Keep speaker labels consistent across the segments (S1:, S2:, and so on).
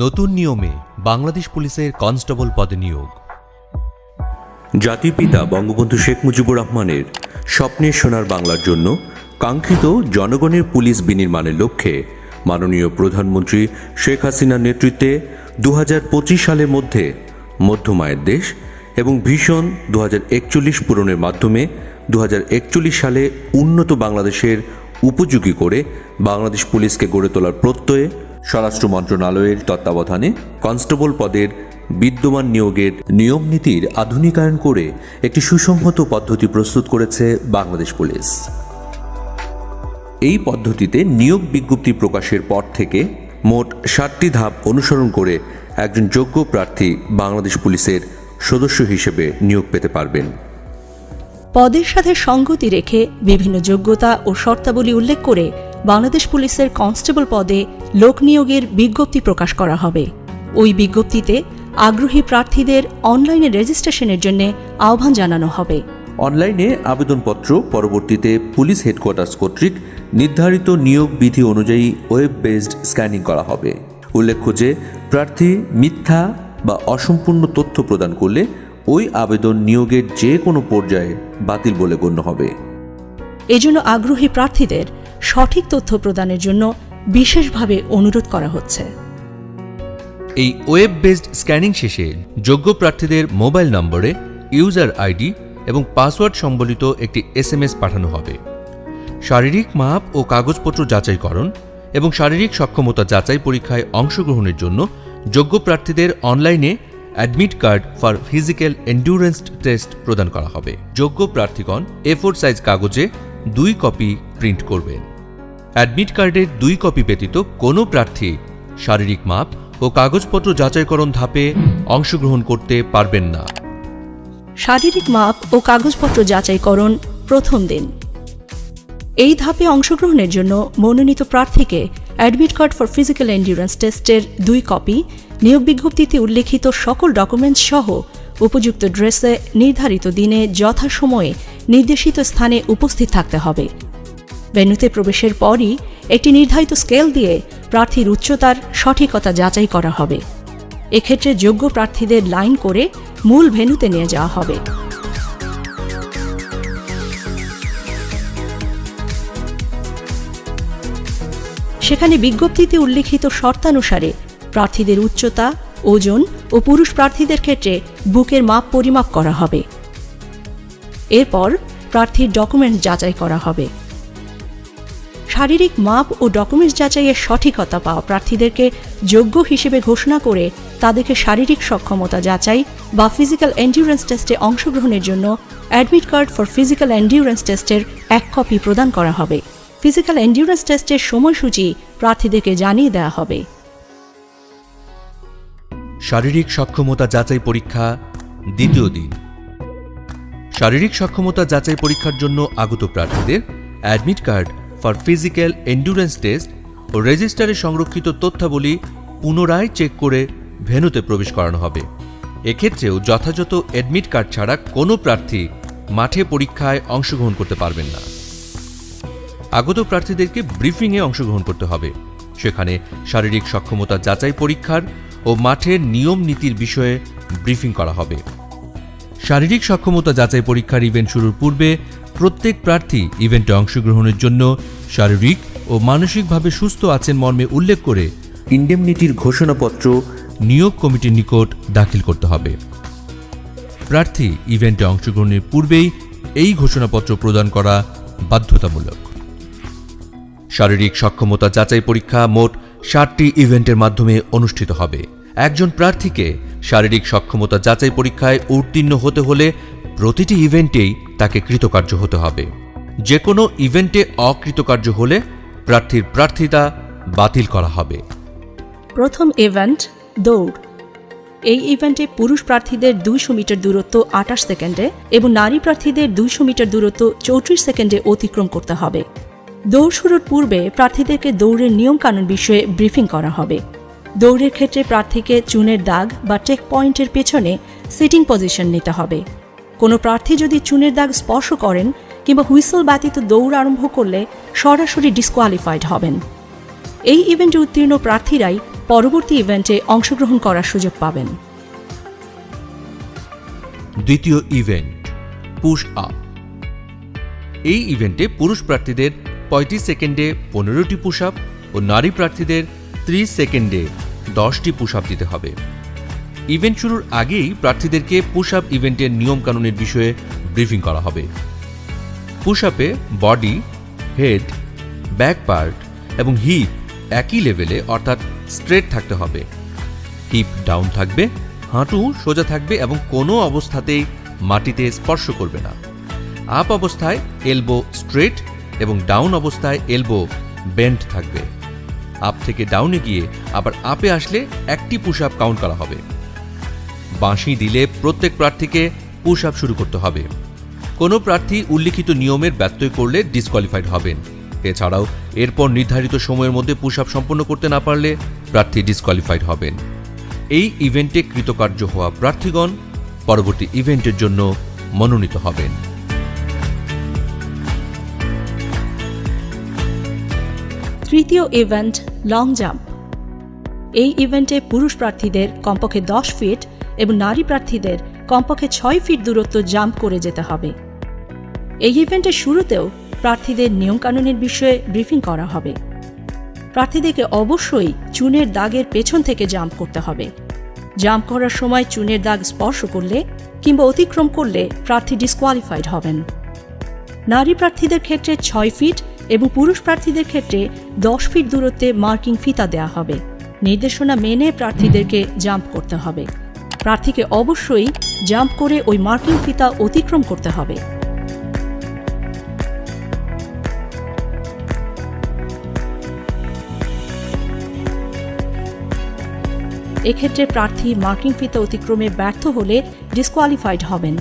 S1: নতুন নিয়মে বাংলাদেশ পুলিশের কনস্টেবল পদে নিয়োগ।
S2: জাতির পিতা বঙ্গবন্ধু শেখ মুজিবুর রহমানের স্বপ্নের সোনার বাংলার জন্য কাঙ্ক্ষিত জনগণের পুলিশ বিনির্মাণের লক্ষ্যে মাননীয় প্রধানমন্ত্রী শেখ হাসিনার নেতৃত্বে 2025 সালের মধ্যে মধ্যমায়ের দেশ এবং ভিশন 2041 পূরণের মাধ্যমে 2041 সালে উন্নত বাংলাদেশের উপযোগী করে বাংলাদেশ পুলিশকে গড়ে তোলার প্রত্যয়ে স্বরাষ্ট্র মন্ত্রণালয়ের তত্ত্বাবধানে কনস্টেবল পদের বিদ্যমান নিয়োগের নিয়ম নীতির আধুনিকায়ন করে একটি সুসংহত পদ্ধতি প্রস্তুত করেছে বাংলাদেশ পুলিশ। এই পদ্ধতিতে নিয়োগ বিজ্ঞপ্তি প্রকাশের পর থেকে মোট 7টি ধাপ অনুসরণ করে একজন যোগ্য প্রার্থী বাংলাদেশ পুলিশের সদস্য হিসেবে নিয়োগ পেতে পারবেন।
S3: পদের সাথে সঙ্গতি রেখে বিভিন্ন যোগ্যতা ও শর্তাবলী উল্লেখ করে বাংলাদেশ পুলিশের কনস্টেবল পদে লোক নিয়োগের বিজ্ঞপ্তি প্রকাশ করা হবে। ওই বিজ্ঞপ্তিতে আগ্রহী প্রার্থীদের অনলাইনে রেজিস্ট্রেশনের জন্য আহ্বান জানানো হবে।
S2: অনলাইনে আবেদনপত্র পরবর্তীতে পুলিশ হেডকোয়ার্টার্স কর্তৃক নির্ধারিত নিয়োগ বিধি অনুযায়ী ওয়েব বেসড স্ক্যানিং করা হবে। উল্লেখ্য যে প্রার্থী মিথ্যা বা অসম্পূর্ণ তথ্য প্রদান করলে ওই আবেদন নিয়োগের যে কোনো পর্যায়ে বাতিল বলে গণ্য হবে।
S3: এজন্য আগ্রহী প্রার্থীদের সঠিক তথ্য প্রদানের জন্য বিশেষভাবে অনুরোধ করা হচ্ছে।
S1: এই ওয়েব বেসড স্ক্যানিং শেষে যোগ্য প্রার্থীদের মোবাইল নম্বরে ইউজার আইডি এবং পাসওয়ার্ড সম্বলিত একটি SMS পাঠানো হবে। শারীরিক মাপ ও কাগজপত্র যাচাইকরণ এবং শারীরিক সক্ষমতা যাচাই পরীক্ষায় অংশগ্রহণের জন্য যোগ্য প্রার্থীদের অনলাইনে admit card for physical endurance test প্রদান করা হবে। যোগ্য প্রার্থীগণ A4 সাইজ কাগজে 2 কপি প্রিন্ট করবেন। অ্যাডমিট কার্ডের 2 কপি ব্যতীত কোনো প্রার্থী শারীরিক মাপ ও কাগজপত্র যাচাইকরণ ধাপে অংশগ্রহণ করতে পারবেন না।
S3: শারীরিক মাপ ও কাগজপত্র যাচাইকরণ প্রথম দিন। এই ধাপে অংশগ্রহণের জন্য মনোনীত প্রার্থীকে admit card for physical endurance টেস্টের 2 কপি, নিয়োগ বিজ্ঞপ্তিতে উল্লেখিত সকল ডকুমেন্টস সহ উপযুক্ত ড্রেসে নির্ধারিত দিনে যথাসময়ে নির্দেশিত স্থানে উপস্থিত থাকতে হবে। ভেন্যুতে প্রবেশের পরই একটি নির্ধারিত স্কেল দিয়ে প্রার্থীর উচ্চতার সঠিকতা যাচাই করা হবে। এক্ষেত্রে যোগ্য প্রার্থীদের লাইন করে মূল ভেন্যুতে নিয়ে যাওয়া হবে। সেখানে বিজ্ঞপ্তিতে উল্লেখিত শর্তানুসারে প্রার্থীদের উচ্চতা, ওজন ও পুরুষ প্রার্থীদের ক্ষেত্রে বুকের মাপ পরিমাপ করা হবে। এরপর প্রার্থীর ডকুমেন্টস যাচাই করা হবে। শারীরিক মাপ ও ডকুমেন্টস যাচাইয়ের সঠিকতা পাওয়া প্রার্থীদেরকে যোগ্য হিসেবে ঘোষণা করে তাদেরকে শারীরিক সক্ষমতা যাচাই বা ফিজিক্যাল এন্ডিউরেন্স টেস্টে অংশগ্রহণের জন্য admit card for physical endurance টেস্টের 1 কপি প্রদান করা হবে। ফিজিক্যাল এন্ডিউরেন্স টেস্টের সময়সূচি প্রার্থীদেরকে জানিয়ে দেওয়া হবে।
S1: শারীরিক সক্ষমতা যাচাই পরীক্ষা দ্বিতীয় দিন। শারীরিক সক্ষমতা যাচাই পরীক্ষার জন্য আগত প্রার্থীদের admit card for physical endurance test ও রেজিস্টারে সংরক্ষিত তথ্যাবলী পুনরায় চেক করে ভেন্যুতে প্রবেশ করানো হবে। এক্ষেত্রেও যথাযথ অ্যাডমিট কার্ড ছাড়া কোনো প্রার্থী মাঠে পরীক্ষায় অংশগ্রহণ করতে পারবেন না। আগত প্রার্থীদেরকে ব্রিফিংয়ে অংশগ্রহণ করতে হবে। সেখানে শারীরিক সক্ষমতা যাচাই পরীক্ষার ও মাঠের নিয়ম নীতির বিষয়ে ব্রিফিং করা হবে। শারীরিক সক্ষমতা যাচাই পরীক্ষার ইভেন্ট শুরুর পূর্বে প্রত্যেক প্রার্থী ইভেন্টে অংশগ্রহণের জন্য শারীরিক ও মানসিকভাবে সুস্থ আছেন মর্মে উল্লেখ করে
S2: ইন্ডেমনিটির ঘোষণাপত্র
S1: নিয়োগ কমিটির নিকট দাখিল করতে হবে। প্রার্থী ইভেন্টে অংশগ্রহণের পূর্বেই এই ঘোষণাপত্র প্রদান করা বাধ্যতামূলক। শারীরিক সক্ষমতা যাচাই পরীক্ষা মোট 7টি ইভেন্টের মাধ্যমে অনুষ্ঠিত হবে। একজন প্রার্থীকে শারীরিক সক্ষমতা যাচাই পরীক্ষায় উত্তীর্ণ হতে হলে প্রতিটি ইভেন্টেই তাকে কৃতকার্য হতে হবে। যে কোনো ইভেন্টে অকৃতকার্য হলে প্রার্থীর প্রার্থিতা বাতিল করা হবে।
S3: প্রথম ইভেন্ট দৌড়। এই ইভেন্টে পুরুষ প্রার্থীদের 200 মিটার দূরত্ব 28 সেকেন্ডে এবং নারী প্রার্থীদের 200 মিটার দূরত্ব 34 সেকেন্ডে অতিক্রম করতে হবে। দৌড় শুরুর পূর্বে প্রার্থীদেরকে দৌড়ের নিয়মকানুন বিষয়ে ব্রিফিং করা হবে। দৌড়ের ক্ষেত্রে প্রার্থীকে চুনের দাগ বা চেক পয়েন্টের পেছনে সিটিং পজিশন নিতে হবে। কোনো প্রার্থী যদি চুনের দাগ স্পর্শ করেন কিংবা হুইসল ব্যতীত দৌড় আরম্ভ করলে সরাসরি ডিসকোয়ালিফাইড হবেন। এই ইভেন্টে উত্তীর্ণ প্রার্থীরাই পরবর্তী ইভেন্টে অংশগ্রহণ করার সুযোগ পাবেন।
S1: দ্বিতীয় ইভেন্ট পুশ আপ। এই ইভেন্টে পুরুষ প্রার্থীদের 35 সেকেন্ডে 15টি পুশ আপ ও নারী প্রার্থীদের 30 সেকেন্ডে 10টি পুশ আপ দিতে হবে। ইভেন্ট শুরুর আগেই প্রার্থীদেরকে পুশ আপ ইভেন্টের নিয়মকানুনের বিষয়ে ব্রিফিং করা হবে। পুশ আপে বডি, হেড, ব্যাক পার্ট এবং হিপ একই লেভেলে অর্থাৎ স্ট্রেট থাকতে হবে। হিপ ডাউন থাকবে, হাঁটু সোজা থাকবে এবং কোনো অবস্থাতেই মাটিতে স্পর্শ করবে না। আপ অবস্থায় এলবো স্ট্রেট এবং ডাউন অবস্থায় এলবো বেন্ড থাকবে। আপ থেকে ডাউনে গিয়ে আবার আপে আসলে একটি পুশ আপ কাউন্ট করা হবে। বাঁশি দিলে প্রত্যেক প্রার্থীকে পুশ আপ শুরু করতে হবে। কোনো প্রার্থী উল্লিখিত নিয়মের ব্যত্যয় করলে ডিসকোয়ালিফাইড হবেন। এছাড়াও এরপর নির্ধারিত সময়ের মধ্যে পুশ আপ সম্পন্ন করতে না পারলে প্রার্থী ডিসকোয়ালিফাইড হবেন। এই ইভেন্টে কৃতকার্য হওয়া প্রার্থীগণ পরবর্তী ইভেন্টের জন্য মনোনীত হবেন।
S3: তৃতীয় ইভেন্ট লং জাম্প। এই ইভেন্টে পুরুষ প্রার্থীদের কমপক্ষে 10 ফিট এবং নারী প্রার্থীদের কমপক্ষে 6 ফিট দূরত্ব জাম্প করে যেতে হবে। এই ইভেন্টের শুরুতেও প্রার্থীদের নিয়মকানুনের বিষয়ে ব্রিফিং করা হবে। প্রার্থীদেরকে অবশ্যই চুনের দাগের পেছন থেকে জাম্প করতে হবে। জাম্প করার সময় চুনের দাগ স্পর্শ করলে কিংবা অতিক্রম করলে প্রার্থী ডিসকোয়ালিফাইড হবেন। নারী প্রার্থীদের ক্ষেত্রে 6 ফিট এবং পুরুষ প্রার্থীদের ক্ষেত্রে 10 ফিট দূরত্বে মার্কিং ফিতা দেওয়া হবে। নির্দেশনা মেনে প্রার্থীদেরকে জাম্প করতে হবে। প্রার্থীকে অবশ্যই জাম্প করে ওই মার্কিং ফিতা অতিক্রম করতে হবে। এক্ষেত্রে প্রার্থী মার্কিং ফিতা অতিক্রমে ব্যর্থ হলে ডিসকোয়ালিফাইড হবেন।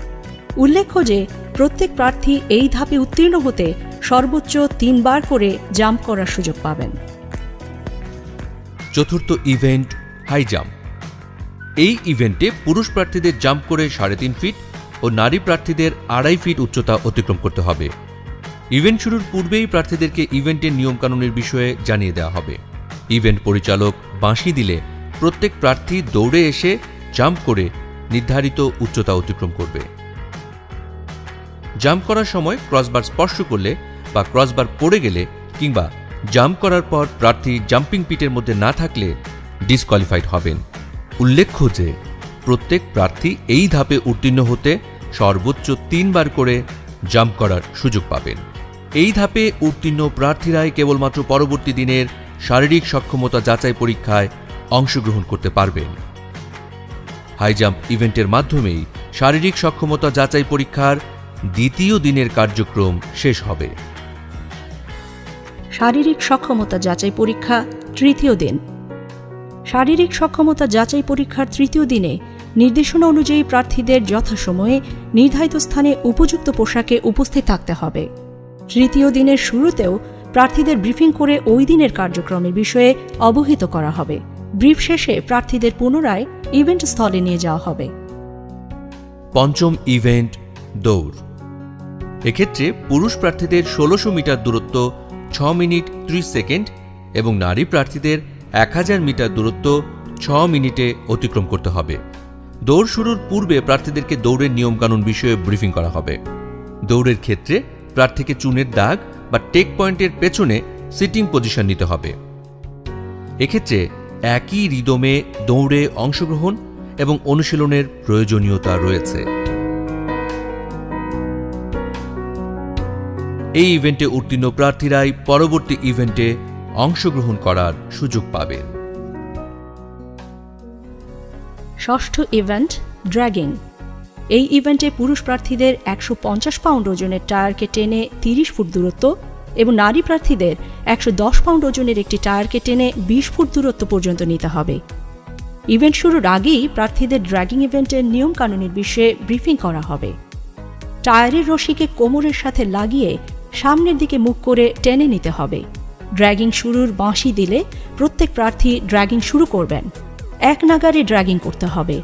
S3: উল্লেখ্য যে প্রত্যেক প্রার্থী এই ধাপে উত্তীর্ণ হতে সর্বোচ্চ 3 বার করে জাম্প করার সুযোগ পাবেন।
S1: চতুর্থ ইভেন্ট হাই জাম্প। এই ইভেন্টে পুরুষ প্রার্থীদের জাম্প করে 3.5 ফিট ও নারী প্রার্থীদের 2.5 ফিট উচ্চতা অতিক্রম করতে হবে। ইভেন্ট শুরুর পূর্বেই প্রার্থীদেরকে ইভেন্টের নিয়মকানুনের বিষয়ে জানিয়ে দেওয়া হবে। ইভেন্ট পরিচালক বাঁশি দিলে প্রত্যেক প্রার্থী দৌড়ে এসে জাম্প করে নির্ধারিত উচ্চতা অতিক্রম করবে। জাম্প করার সময় ক্রসবার স্পর্শ করলে বা ক্রসবার পড়ে গেলে কিংবা জাম্প করার পর প্রার্থী জাম্পিং পিটের মধ্যে না থাকলে ডিসকোয়ালিফাইড হবেন। উল্লেখ্য যে প্রত্যেক প্রার্থী এই ধাপে উত্তীর্ণ হতে সর্বোচ্চ 3 বার করে জাম্প করার সুযোগ পাবেন। এই ধাপে উত্তীর্ণ প্রার্থীরাই কেবলমাত্র পরবর্তী দিনের শারীরিক সক্ষমতা যাচাই পরীক্ষায় অংশগ্রহণ করতে পারবেন। হাই জাম্প ইভেন্টের মাধ্যমেই শারীরিক সক্ষমতা যাচাই পরীক্ষার দ্বিতীয় দিনের কার্যক্রম শেষ হবে।
S3: শারীরিক সক্ষমতা যাচাই পরীক্ষা তৃতীয় দিন। শারীরিক সক্ষমতা যাচাই পরীক্ষার তৃতীয় দিনে নির্দেশনা অনুযায়ী প্রার্থীদের যথাসময়ে নির্ধারিত স্থানে উপযুক্ত পোশাকে উপস্থিত থাকতে হবে। তৃতীয় দিনের শুরুতেও প্রার্থীদের ব্রিফিং করে ওই দিনের কার্যক্রমের বিষয়ে অবহিত করা হবে। ব্রিফ শেষে প্রার্থীদের পুনরায় ইভেন্ট স্থলে নিয়ে যাওয়া হবে।
S1: পঞ্চম ইভেন্ট দৌড়। এক্ষেত্রে পুরুষ প্রার্থীদের 1600 মিটার দূরত্ব 6 মিনিট 30 সেকেন্ড এবং নারী প্রার্থীদের 1000 মিটার দূরত্ব 6 মিনিটে অতিক্রম করতে হবে। দৌড় শুরুর পূর্বে প্রার্থীদেরকে দৌড়ের নিয়মকানুন বিষয়ে ব্রিফিং করা হবে। দৌড়ের ক্ষেত্রে প্রার্থীকে চুনের দাগ বা টেক পয়েন্টের পেছনে সিটিং পজিশন নিতে হবে। এক্ষেত্রে একই রিদমে দৌড়ে অংশগ্রহণ এবং অনুশীলনের প্রয়োজনীয়তা রয়েছে। এই ইভেন্টে উত্তীর্ণ প্রার্থীরাই পরবর্তী ইভেন্টে অংশগ্রহণ করার সুযোগ পাবেন।
S3: ষষ্ঠ ইভেন্ট ড্র্যাগিং। এই ইভেন্টে পুরুষ প্রার্থীদের 150 পাউন্ড ওজনের টায়ারকে টেনে 30 ফুট দূরত্ব এবং নারী প্রার্থীদের 110 পাউন্ড ওজনের একটি টায়ারকে টেনে 20 ফুট দূরত্ব পর্যন্ত নিতে হবে। ইভেন্ট শুরুর আগেই প্রার্থীদের ড্র্যাগিং ইভেন্টের নিয়মকানুনের বিষয়ে ব্রিফিং করা হবে। টায়ারের রশিকে কোমরের সাথে লাগিয়ে সামনের দিকে মুখ করে টেনে নিতে হবে। ড্র্যাগিং শুরুর বাঁশি দিলে প্রত্যেক প্রার্থী ড্র্যাগিং শুরু করবেন। এক নাগারে ড্র্যাগিং করতে হবে।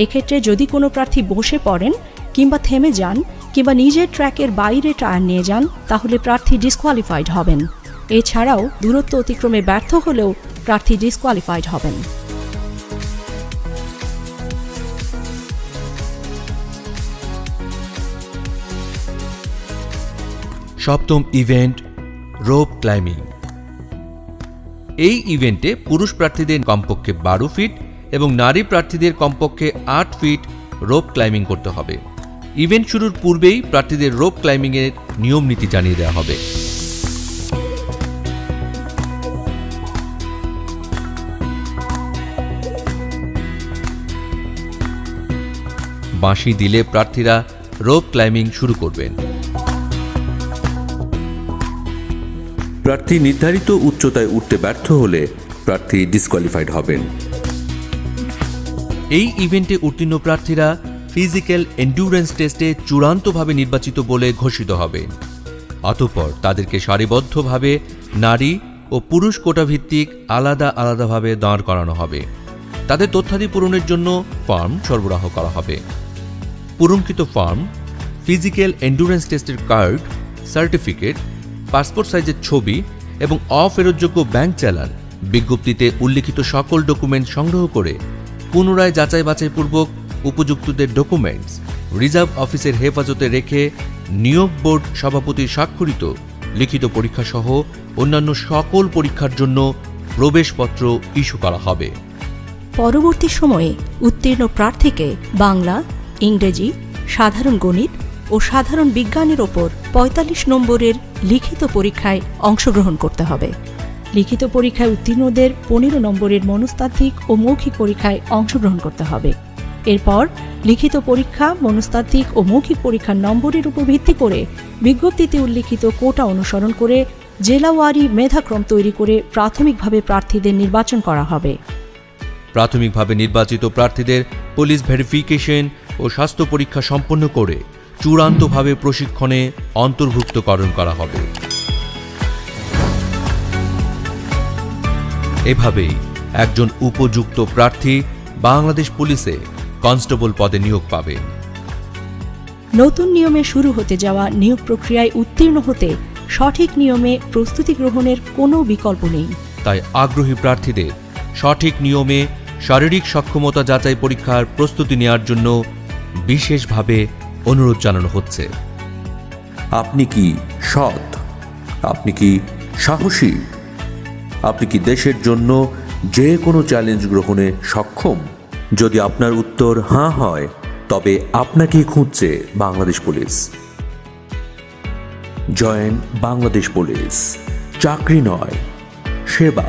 S3: এক্ষেত্রে যদি কোনো প্রার্থী বসে পড়েন কিংবা থেমে যান কিংবা নিজের ট্র্যাকের বাইরে টায়ার নিয়ে যান তাহলে প্রার্থী ডিসকোয়ালিফাইড হবেন। এছাড়াও দূরত্ব অতিক্রমে ব্যর্থ হলেও প্রার্থী ডিসকোয়ালিফাইড হবেন।
S1: সপ্তম ইভেন্ট, রোপ ক্লাইম্বিং। এই ইভেন্টে পুরুষ প্রার্থীদের কমপক্ষে 12 ফিট এবং নারী প্রার্থীদের কমপক্ষে 8 ফিট রোপ ক্লাইম্বিং করতে হবে। ইভেন্ট শুরুর পূর্বেই প্রার্থীদের রোপ ক্লাইম্বিংয়ের নিয়ম নীতি জানিয়ে দেওয়া হবে। বাঁশি দিলে প্রার্থীরা রোপ ক্লাইম্বিং শুরু করবেন।
S2: প্রার্থী নির্ধারিত উচ্চতায় উঠতে ব্যর্থ হলে প্রার্থী ডিসকোয়ালিফাইড হবেন।
S1: এই ইভেন্টে উত্তীর্ণ প্রার্থীরা ফিজিক্যাল এন্ডুরেন্স টেস্টে চূড়ান্তভাবে নির্বাচিত বলে ঘোষিত হবে। অতঃপর তাদেরকে সারিবদ্ধভাবে নারী ও পুরুষ কোটা ভিত্তিক আলাদা আলাদাভাবে দাঁড় করানো হবে। তাদের তথ্যাদি পূরণের জন্য ফর্ম সরবরাহ করা হবে। পূরণকৃত ফর্ম, ফিজিক্যাল এন্ডুরেন্স টেস্টের কার্ড, সার্টিফিকেট, পাসপোর্ট সাইজের ছবি এবং অফেরতযোগ্য ব্যাংক চালান, বিজ্ঞপ্তিতে উল্লিখিত সকল ডকুমেন্ট সংগ্রহ করে পুনরায় যাচাই বাছাইপূর্বক উপযুক্তদের ডকুমেন্টস রিজার্ভ অফিসের হেফাজতে রেখে নিয়োগ বোর্ড সভাপতির স্বাক্ষরিত লিখিত পরীক্ষা সহ অন্যান্য সকল পরীক্ষার জন্য প্রবেশপত্র ইস্যু করা হবে।
S3: পরবর্তী সময়ে উত্তীর্ণ প্রার্থীকে বাংলা, ইংরেজি, সাধারণ গণিত ও সাধারণ বিজ্ঞানের ওপর 45 নম্বরের লিখিত পরীক্ষায় অংশগ্রহণ করতে হবে। লিখিত পরীক্ষায় উত্তীর্ণদের 15 নম্বরের মনস্তাত্ত্বিক ও মৌখিক পরীক্ষায় অংশগ্রহণ করতে হবে। এরপর লিখিত পরীক্ষা, মনস্তাত্ত্বিক ও মৌখিক পরীক্ষার নম্বরের উপর ভিত্তি করে বিজ্ঞপ্তিতে উল্লিখিত কোটা অনুসরণ করে জেলাওয়ারি মেধাক্রম তৈরি করে প্রাথমিকভাবে প্রার্থীদের নির্বাচন করা হবে।
S1: প্রাথমিকভাবে নির্বাচিত প্রার্থীদের পুলিশ ভেরিফিকেশন ও স্বাস্থ্য পরীক্ষা সম্পন্ন করে চূড়ান্তভাবে প্রশিক্ষণে অন্তর্ভুক্তকরণ করা হবে। এভাবেই একজন উপযুক্ত প্রার্থী বাংলাদেশ পুলিশে কনস্টেবল পদে নিয়োগ পাবেন।
S3: নতুন নিয়মে শুরু হতে যাওয়া নিয়োগ প্রক্রিয়ায় উত্তীর্ণ হতে সঠিক নিয়মে প্রস্তুতি গ্রহণের কোনো বিকল্প নেই।
S1: তাই আগ্রহী প্রার্থীদের সঠিক নিয়মে শারীরিক সক্ষমতা যাচাই পরীক্ষার প্রস্তুতি নেওয়ার জন্য বিশেষভাবে অনুরোধ জানানো হচ্ছে।
S2: আপনি কি সৎ? আপনি কি সাহসী? আপনি কি দেশের জন্য যে কোনো চ্যালেঞ্জ গ্রহণে সক্ষম? যদি আপনার উত্তর হ্যাঁ হয়, তবে আপনাকেই খুঁজছে Bangladesh police. Join Bangladesh police. চাকরি নয়, সেবা।